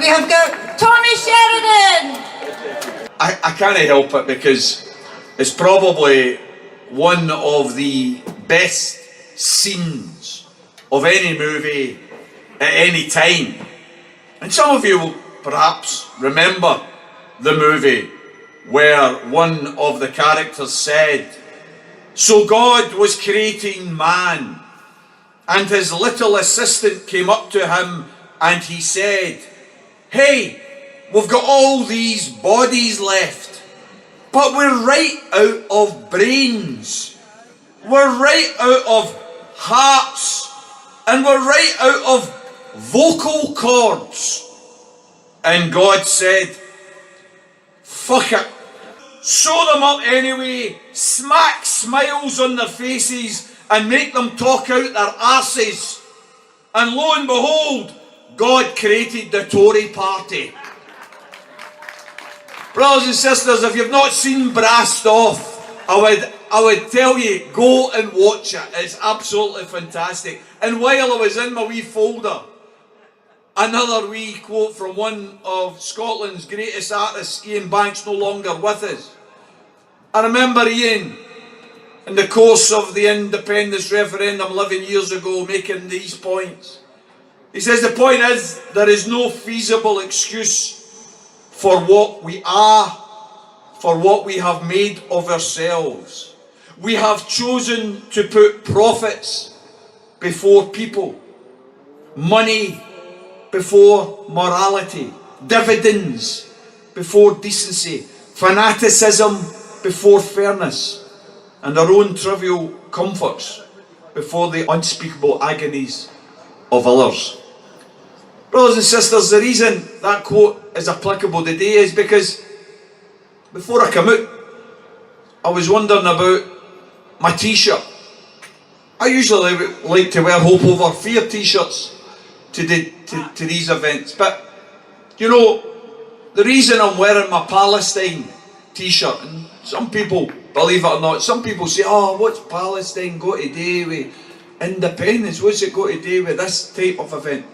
have got Tommy Sheridan. I can't help it because it's probably one of the best scenes of any movie at any time. And some of you will perhaps remember the movie where one of the characters said, "So God was creating man, and his little assistant came up to him and he said, 'Hey, we've got all these bodies left, but we're right out of brains. We're right out of hearts, and we're right out of vocal cords.' And God said, 'Fuck it. Sew them up anyway, smack smiles on their faces, and make them talk out their arses.' And lo and behold, God created the Tory party." Brothers and sisters, if you've not seen Brassed Off, I would tell you, go and watch it. It's absolutely fantastic. And while I was in my wee folder, another wee quote from one of Scotland's greatest artists, Ian Banks, no longer with us. I remember Ian, in the course of the independence referendum 11 years ago, making these points. He says, "The point is, there is no feasible excuse for what we are, for what we have made of ourselves. We have chosen to put profits before people, money before morality, dividends before decency, fanaticism before fairness, and our own trivial comforts before the unspeakable agonies of others." Brothers and sisters, the reason that quote is applicable today is because before I come out, I was wondering about my t-shirt. I usually like to wear Hope Over Fear t-shirts to these events, but you know, the reason I'm wearing my Palestine t-shirt, and some people, believe it or not, some people say, "Oh, what's Palestine got to do with independence? What's it got to do with this type of event?"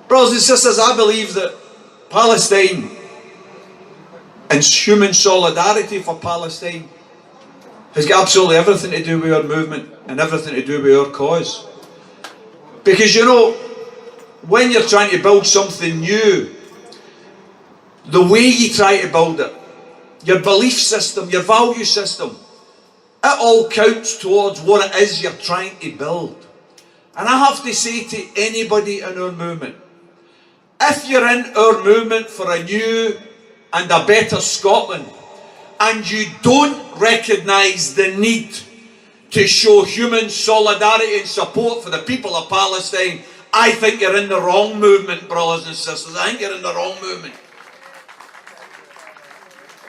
Brothers and sisters, I believe that Palestine and human solidarity for Palestine has got absolutely everything to do with our movement and everything to do with our cause. Because you know, when you're trying to build something new, the way you try to build it, your belief system, your value system, it all counts towards what it is you're trying to build. And I have to say to anybody in our movement, if you're in our movement for a new and a better Scotland, and you don't recognise the need to show human solidarity and support for the people of Palestine, I think you're in the wrong movement, brothers and sisters. I think you're in the wrong movement.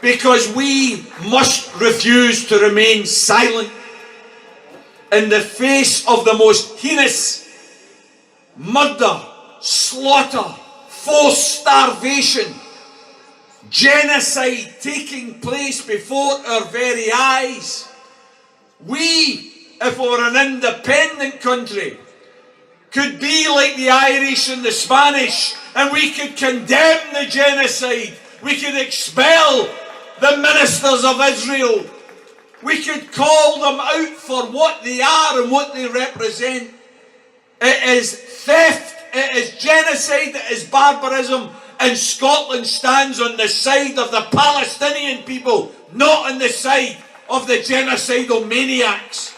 Because we must refuse to remain silent in the face of the most heinous murder, slaughter, forced starvation, genocide taking place before our very eyes. We, if we were an independent country, could be like the Irish and the Spanish, and we could condemn the genocide. We could expel the ministers of Israel. We could call them out for what they are and what they represent. It is theft, it is genocide, it is barbarism, and Scotland stands on the side of the Palestinian people, not on the side of the genocidal maniacs.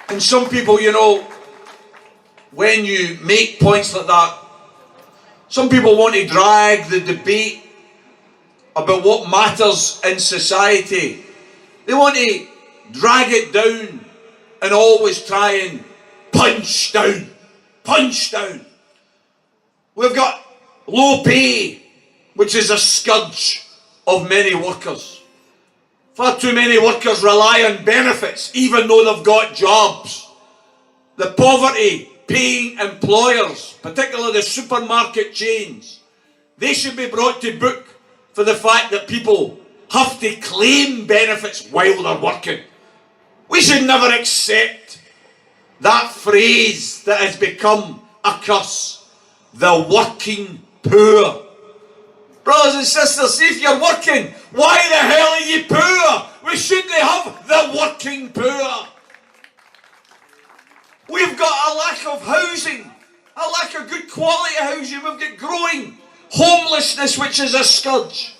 And some people, you know, when you make points like that, some people want to drag the debate about what matters in society. They want to drag it down and always try and punch down. Punch down. We've got low pay, which is a scourge of many workers. Far too many workers rely on benefits, even though they've got jobs. The poverty paying employers, particularly the supermarket chains, they should be brought to book for the fact that people have to claim benefits while they're working. We should never accept that phrase that has become a curse. The working poor. Brothers and sisters, see if you're working, why the hell are you poor? We shouldn't have the working poor. We've got a lack of housing, a lack of good quality housing. We've got growing homelessness, which is a scourge.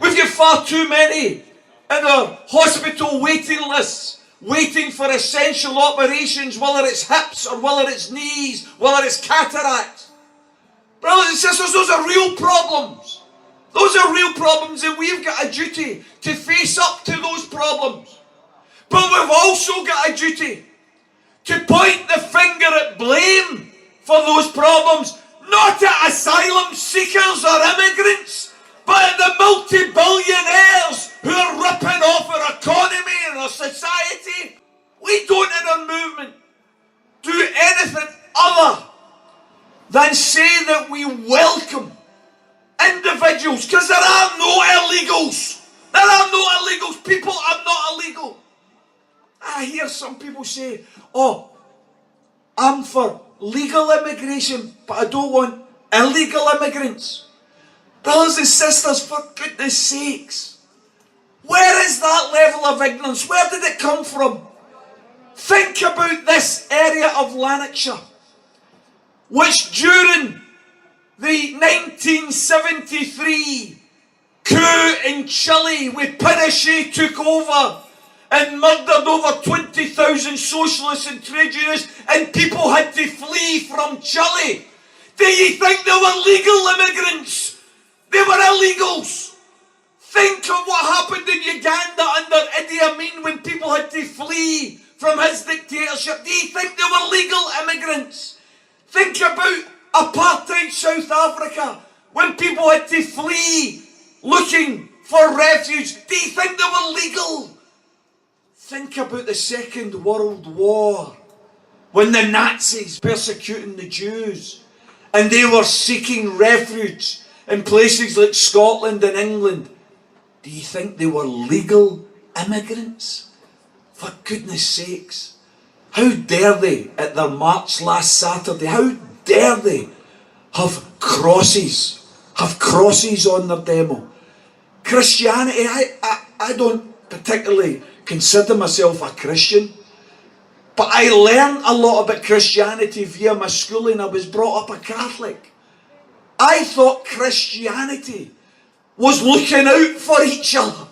We've got far too many in our hospital waiting lists, waiting for essential operations, whether it's hips or whether it's knees, whether it's cataracts. Brothers and sisters, those are real problems. Those are real problems, and we've got a duty to face up to those problems. But we've also got a duty to point the finger at blame for those problems, not at asylum seekers or immigrants, but at the multi-billionaires who are ripping off our economy and our society. We don't in our movement do anything other than say that we welcome individuals, because there are no illegals. There are no illegals. People are not illegal. I hear some people say, oh, I'm for legal immigration, but I don't want illegal immigrants. Brothers and sisters, for goodness sakes, where is that level of ignorance? Where did it come from? Think about this area of Lanarkshire, which during the 1973 coup in Chile, with Pinochet took over and murdered over 20,000 socialists and trade unionists, and people had to flee from Chile. Do you think they were legal immigrants? They were illegals. Think of what happened in Uganda under Idi Amin when people had to flee from his dictatorship. Do you think they were legal immigrants? Think about apartheid South Africa when people had to flee looking for refuge. Do you think they were legal? Think about the Second World War when the Nazis persecuting the Jews and they were seeking refuge in places like Scotland and England. Do you think they were legal immigrants? For goodness sakes. How dare they at their march last Saturday, how dare they have crosses on their demo? Christianity, I don't particularly consider myself a Christian, but I learned a lot about Christianity via my schooling. I was brought up a Catholic. I thought Christianity was looking out for each other.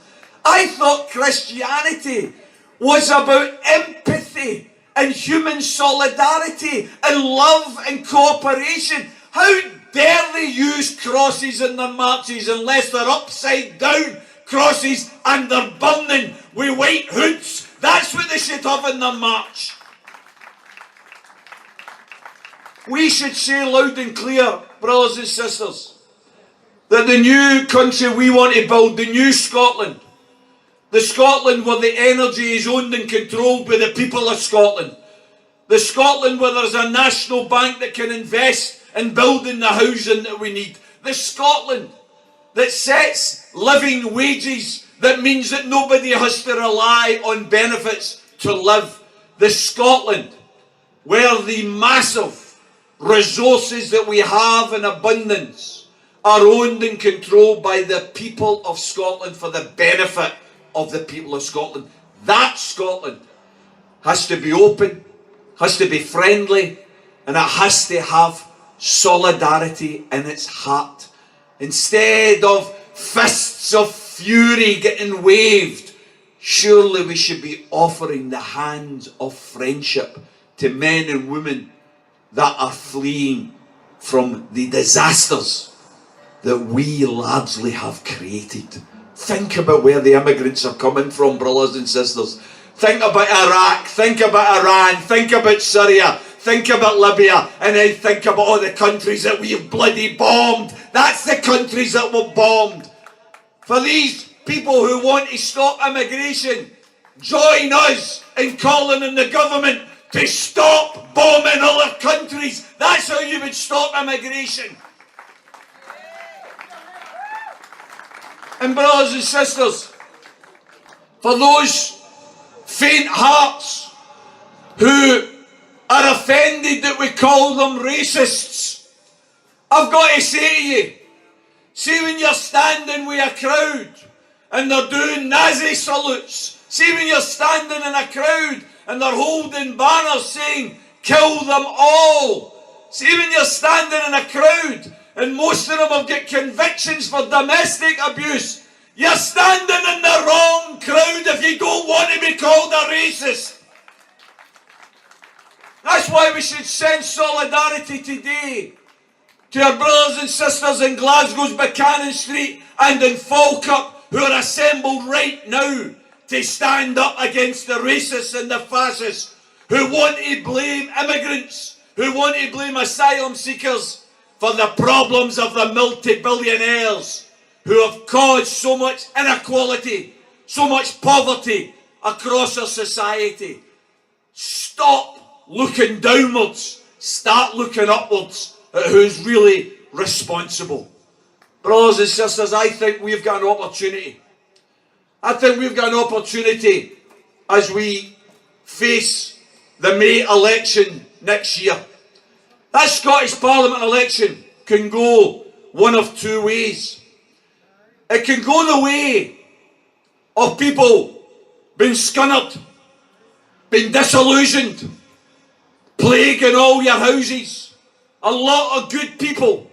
I thought Christianity was about empathy and human solidarity and love and cooperation. How dare they use crosses in their marches unless they're upside down crosses and they're burning with white hoods? That's what they should have in their march. We should say loud and clear, brothers and sisters, that the new country we want to build, the new Scotland, the Scotland where the energy is owned and controlled by the people of Scotland, the Scotland where there's a national bank that can invest in building the housing that we need, the Scotland that sets living wages that means that nobody has to rely on benefits to live, the Scotland where the massive resources that we have in abundance are owned and controlled by the people of Scotland for the benefit of the people of Scotland. That Scotland has to be open, has to be friendly, and it has to have solidarity in its heart. Instead of fists of fury getting waved, surely we should be offering the hands of friendship to men and women that are fleeing from the disasters that we largely have created. Think about where the immigrants are coming from, brothers and sisters. Think about Iraq, think about Iran, think about Syria, think about Libya, and then think about all the countries that we've bloody bombed. That's the countries that were bombed. For these people who want to stop immigration, join us in calling on the government to stop bombing other countries. That's how you would stop immigration. And brothers and sisters, for those faint hearts who are offended offended that we call them racists. I've got to say to you, see when you're standing with a crowd and they're doing Nazi salutes, see when you're standing in a crowd and they're holding banners saying, kill them all. See when you're standing in a crowd and most of them have got convictions for domestic abuse, you're standing in the wrong crowd if you don't want to be called a racist. That's why we should send solidarity today to our brothers and sisters in Glasgow's Buchanan Street and in Falkirk who are assembled right now to stand up against the racists and the fascists who want to blame immigrants, who want to blame asylum seekers for the problems of the multi-billionaires who have caused so much inequality, so much poverty across our society. Stop looking downwards, start looking upwards at who's really responsible. Brothers and sisters, I think we've got an opportunity. I think we've got an opportunity as we face the May election next year. That Scottish Parliament election can go one of two ways. It can go the way of people being scunnered, being disillusioned, plague in all your houses, a lot of good people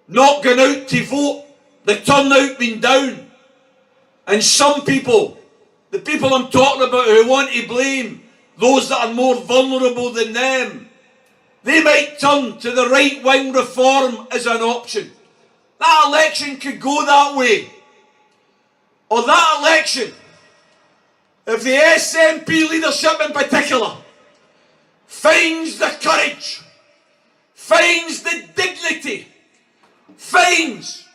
not going out to vote, the turnout being down, and some people, the people I'm talking about who want to blame those that are more vulnerable than them, they might turn to the right-wing reform as an option. That election could go that way. Or that election, if the SNP leadership in particular finds the courage, finds the dignity, finds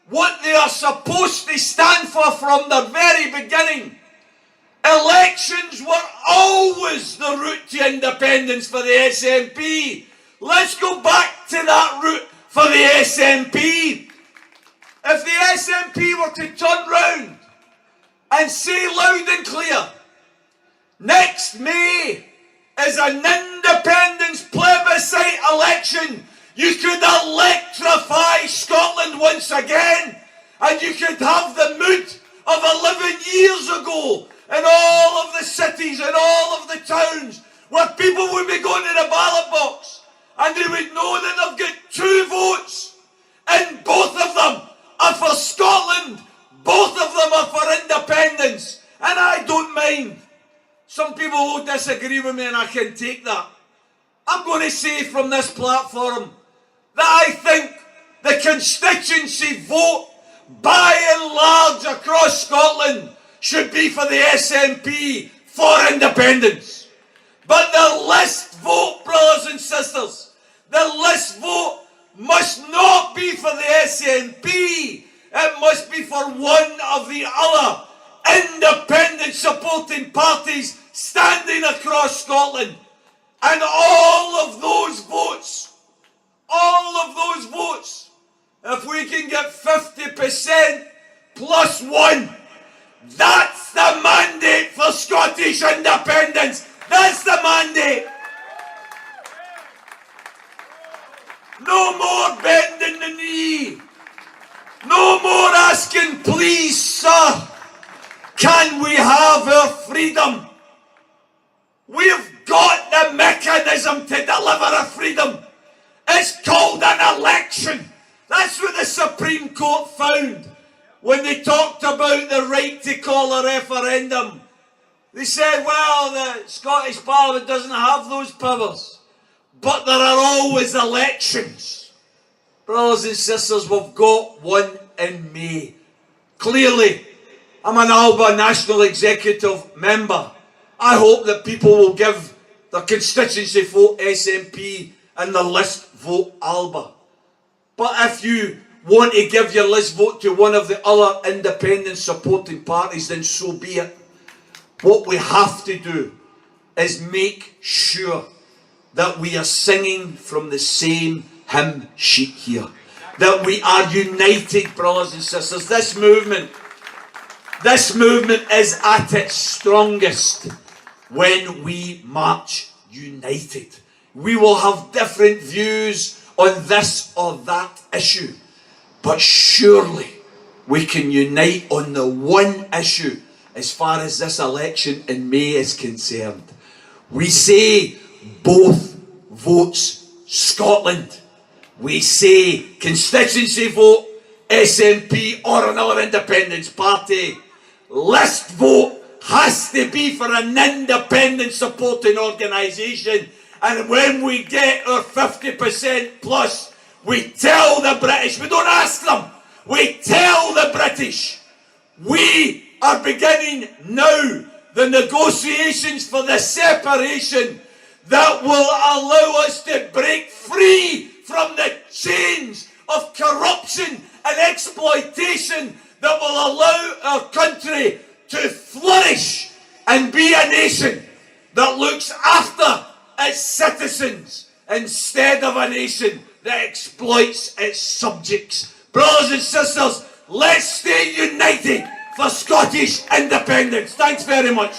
what they are supposed to stand for from the very beginning. Elections were always the route to independence for the SNP. Let's go back to that route for the SNP. If the SNP were to turn round and say loud and clear, next May is an independence plebiscite election, you could electrify Scotland once again, and you could have the mood of 11 years ago in all of the cities and all of the towns where people would be going to the ballot box and they would know that they've got 2 votes and both of them are for Scotland, both of them are for independence, and I don't mind. Some people will disagree with me and I can take that. I'm going to say from this platform that I think the constituency vote by and large across Scotland should be for the SNP for independence. But the list vote, brothers and sisters, the list vote must not be for the SNP. It must be for one of the other independent supporting parties standing across Scotland. And all of those votes, if we can get 50% plus 1, that's the mandate for Scottish independence. That's the mandate. No more bending the knee. No more asking, please, sir, can we have our freedom? We've got the mechanism to deliver a freedom. It's called an election. That's what the Supreme Court found when they talked about the right to call a referendum. They said, well, the Scottish Parliament doesn't have those powers, but there are always elections. Brothers and sisters, we've got one in May. Clearly, I'm an Alba National Executive member. I hope that people will give the constituency vote SNP and the list vote Alba. But if you want to give your list vote to one of the other independent supporting parties, then so be it. What we have to do is make sure that we are singing from the same hymn sheet here. That we are united, brothers and sisters. This movement is at its strongest when we march united. We will have different views on this or that issue. But surely we can unite on the one issue as far as this election in May is concerned. We say both votes Scotland. We say constituency vote, SNP or another independence party. List vote has to be for an independent supporting organisation. And when we get our 50% plus, we tell the British, we don't ask them, we tell the British, we are beginning now the negotiations for the separation that will allow us to break free from the chains of corruption and exploitation that will allow our country to flourish and be a nation that looks after its citizens instead of a nation that exploits its subjects. Brothers and sisters, let's stay united for Scottish independence. Thanks very much.